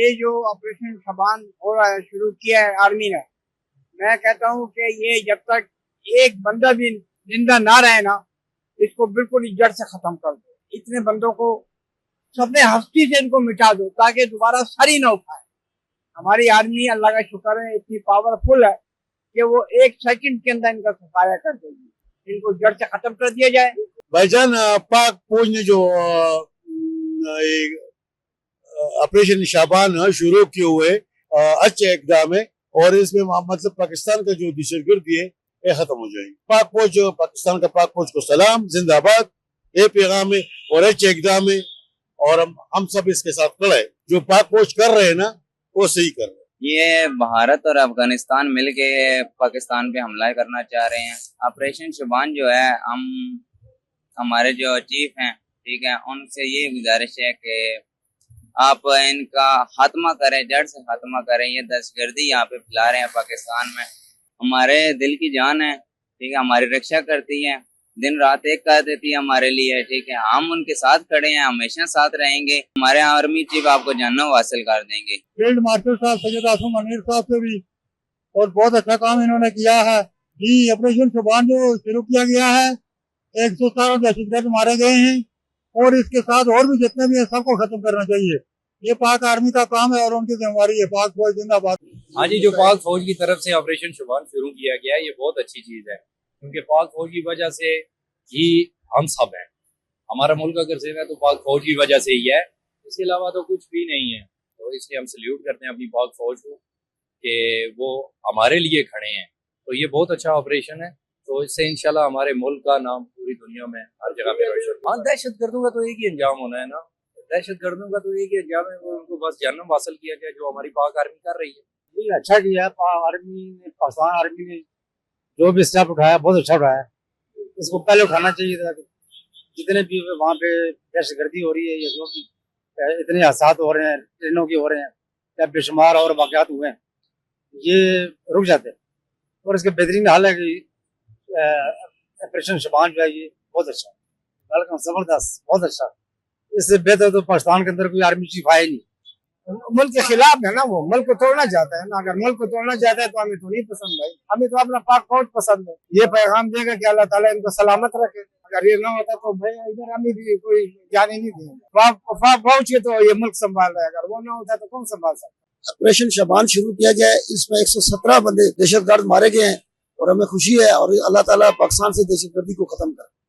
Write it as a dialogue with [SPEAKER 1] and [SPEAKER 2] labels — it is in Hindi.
[SPEAKER 1] ये जो ऑपरेशन शबान हो रहा है, शुरू किया है आर्मी ने, मैं कहता हूँ कि ये जब तक एक बंदा भी जिंदा ना रहे ना, इसको बिल्कुल जड़ से खत्म कर दो। इतने बंदों को सबने हस्ती से इनको मिटा दो ताकि दोबारा सर ही ना उठाए। हमारी आर्मी अल्लाह का शुक्र है इतनी पावरफुल है कि वो एक सेकंड के अंदर इनका सफाया कर देगी। इनको जड़ से खत्म कर दिया जाए।
[SPEAKER 2] भाईजान, पाक फौज ने जो ऑपरेशन शाबान शुरू किए हुए अच्छे इकदाम है, और इसमें मतलब पाकिस्तान का जो दहशतगर्दी है ये खत्म हो जाएगी। पाक फौज, पाकिस्तान का पाक फौज को सलाम, जिंदाबाद, ये पैगाम है और अच्छे इकदाम है, और हम सब इसके साथ खड़े हैं। जो पाक फौज कर रहे हैं ना, वो सही कर रहे हैं।
[SPEAKER 3] ये भारत और अफगानिस्तान मिलके पाकिस्तान पे हमला करना चाह रहे हैं। ऑपरेशन शबान जो है, हमारे जो चीफ हैं, ठीक है, उनसे ये गुजारिश है कि आप इनका खात्मा करें, जड़ से खात्मा करें। ये दहशतगर्दी यहाँ पे फैला रहे हैं पाकिस्तान में। हमारे दिल की जान है, ठीक है, हमारी रक्षा करती है, दिन रात एक कर देती है हमारे लिए, ठीक है। हम उनके साथ खड़े हैं, हमेशा साथ रहेंगे। हमारे आर्मी चीफ आपको जन्नत हासिल कर देंगे।
[SPEAKER 4] फील्ड मार्शल साहब सैयद आसम अमीर साहब से भी और बहुत अच्छा काम इन्होंने किया है। ये ऑपरेशन शबान जो शुरू किया गया है, 117 दहशतगर्द मारे गए हैं, और इसके साथ और भी जितने भी है सबको खत्म करना चाहिए। ये पाक आर्मी का काम है और उनकी जिम्मेवारी है। पाक फौज जिंदाबाद।
[SPEAKER 5] हाँ जी, जो पाक फौज की तरफ से ऑपरेशन शबान शुरू किया गया है, ये बहुत अच्छी चीज है, क्योंकि पाक फौज की वजह से ही हम सब हैं। हमारा मुल्क अगर सेफ है तो पाक फौज की वजह से ही है, इसके अलावा तो कुछ भी नहीं है। तो इसलिए हम सल्यूट करते हैं अपनी पाक फौज को कि वो हमारे लिए खड़े हैं। तो ये बहुत अच्छा ऑपरेशन है। तो इससे इंशाल्लाह हमारे मुल्क का नाम पूरी दुनिया में हर जगह पे रोशन। हाँ, दहशतगर्दों का तो एक ही अंजाम होना है ना, दहशतगर्दों का तो एक ही अंजाम है, उनको बस जन्म हासिल किया जाए, जो हमारी पाक आर्मी कर रही है।
[SPEAKER 4] ये अच्छा किया आर्मी ने, पाकिस्तान आर्मी ने जो भी स्टेप उठाया बहुत अच्छा उठाया। इसको पहले उठाना चाहिए था। जितने भी वहाँ पे दहशतगर्दी हो रही है या जो भी इतने हादसात हो रहे हैं, ट्रेनों के हो रहे हैं या बेशुमार और वाक़यात हुए हैं, ये रुक जाते हैं। और इसके बेहतरीन हाल है कि ऑपरेशन शबान जो है ये बहुत अच्छा, वेलकम, जबरदस्त, बहुत अच्छा। इससे बेहतर तो पाकिस्तान के अंदर कोई आर्मी चीफ आए नहीं।
[SPEAKER 1] मुल्क के खिलाफ है ना, वो मुल्क को तोड़ना चाहता है ना। अगर मुल्क को तोड़ना चाहता है तो हमें तो नहीं पसंद भाई, हमें तो अपना पाक फौज पसंद है। ये पैगाम देगा कि अल्लाह ताला इनको सलामत रखे। अगर ये ना होता तो भाई इधर हमें भी कोई जाने नहीं देगा। पाक फौज के तो ये मुल्क संभाल रहा है, अगर वो ना होता तो कौन संभाल सकता।
[SPEAKER 2] ऑपरेशन शबान शुरू किया गया है, इसमें 117 बंदे दहशतगर्द मारे गए हैं, और हमें खुशी है, और अल्लाह ताला पाकिस्तान से दहशतगर्दी को खत्म करे।